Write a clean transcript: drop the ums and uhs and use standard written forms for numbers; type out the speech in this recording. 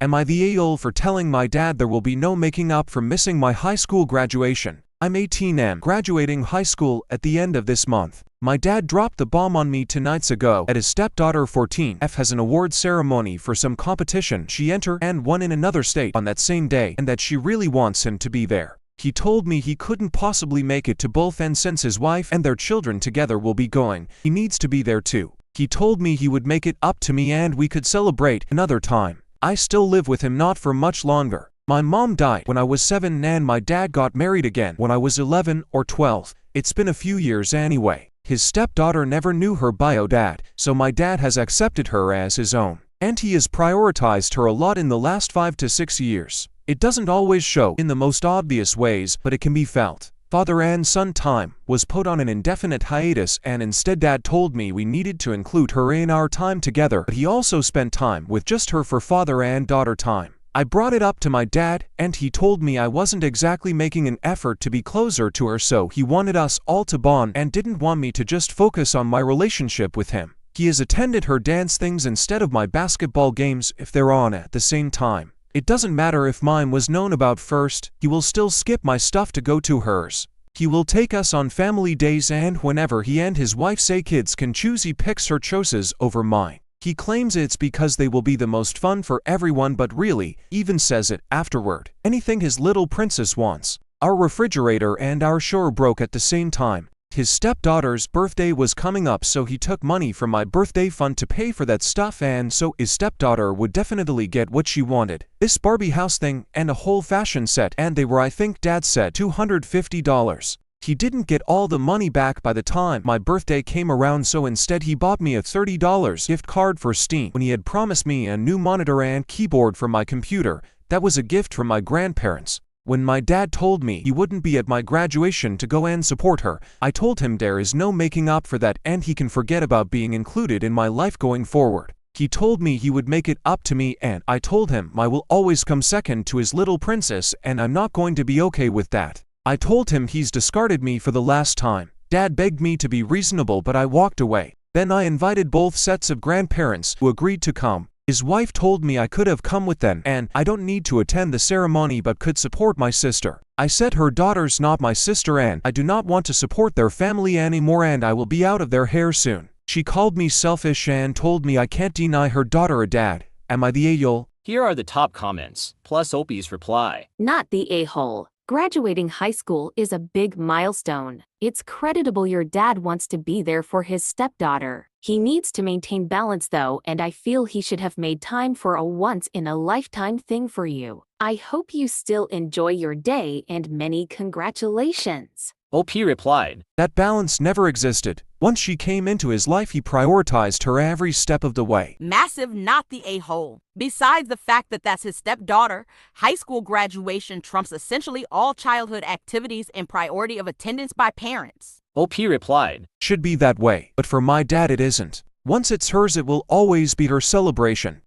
Am I the a-hole for telling my dad there will be no making up for missing my high school graduation? I'm 18 and graduating high school at the end of this month. My dad dropped the bomb on me 2 nights ago at his stepdaughter 14F has an award ceremony for some competition she entered and won in another state on that same day, and that she really wants him to be there. He told me he couldn't possibly make it to both, and since his wife and their children together will be going, he needs to be there too. He told me he would make it up to me and we could celebrate another time. I still live with him, not for much longer. My mom died when I was 7 and my dad got married again when I was 11 or 12. It's been a few years anyway. His stepdaughter never knew her bio dad, so my dad has accepted her as his own. And he has prioritized her a lot in the last 5 to 6 years. It doesn't always show in the most obvious ways, but it can be felt. Father and son time was put on an indefinite hiatus, and instead Dad told me we needed to include her in our time together, but he also spent time with just her for father and daughter time. I brought it up to my dad, and he told me I wasn't exactly making an effort to be closer to her, so he wanted us all to bond and didn't want me to just focus on my relationship with him. He has attended her dance things instead of my basketball games if they're on at the same time. It doesn't matter if mine was known about first, he will still skip my stuff to go to hers. He will take us on family days, and whenever he and his wife say kids can choose, he picks her choices over mine. He claims it's because they will be the most fun for everyone, but really, even says it afterward. Anything his little princess wants. Our refrigerator and our shower broke at the same time. His stepdaughter's birthday was coming up, so he took money from my birthday fund to pay for that stuff, and so his stepdaughter would definitely get what she wanted. This Barbie house thing and a whole fashion set, and they were, I think Dad said, $250. He didn't get all the money back by the time my birthday came around, so instead he bought me a $30 gift card for Steam when he had promised me a new monitor and keyboard for my computer. That was a gift from my grandparents. When my dad told me he wouldn't be at my graduation to go and support her, I told him there is no making up for that and he can forget about being included in my life going forward. He told me he would make it up to me, and I told him I will always come second to his little princess, and I'm not going to be okay with that. I told him he's discarded me for the last time. Dad begged me to be reasonable, but I walked away. Then I invited both sets of grandparents who agreed to come. His wife told me I could have come with them and I don't need to attend the ceremony but could support my sister. I said her daughter's not my sister and I do not want to support their family anymore, and I will be out of their hair soon. She called me selfish and told me I can't deny her daughter a dad. Am I the a-hole? Here are the top comments, plus Opie's reply. Not the a-hole. Graduating high school is a big milestone. It's creditable your dad wants to be there for his stepdaughter. He needs to maintain balance though, and I feel he should have made time for a once-in-a-lifetime thing for you. I hope you still enjoy your day and many congratulations. OP replied, That balance never existed. Once she came into his life, he prioritized her every step of the way. Massive not the a-hole. Besides the fact that that's his stepdaughter, high school graduation trumps essentially all childhood activities and priority of attendance by parents. OP replied, Should be that way, but for my dad it isn't. Once it's hers, it will always be her celebration.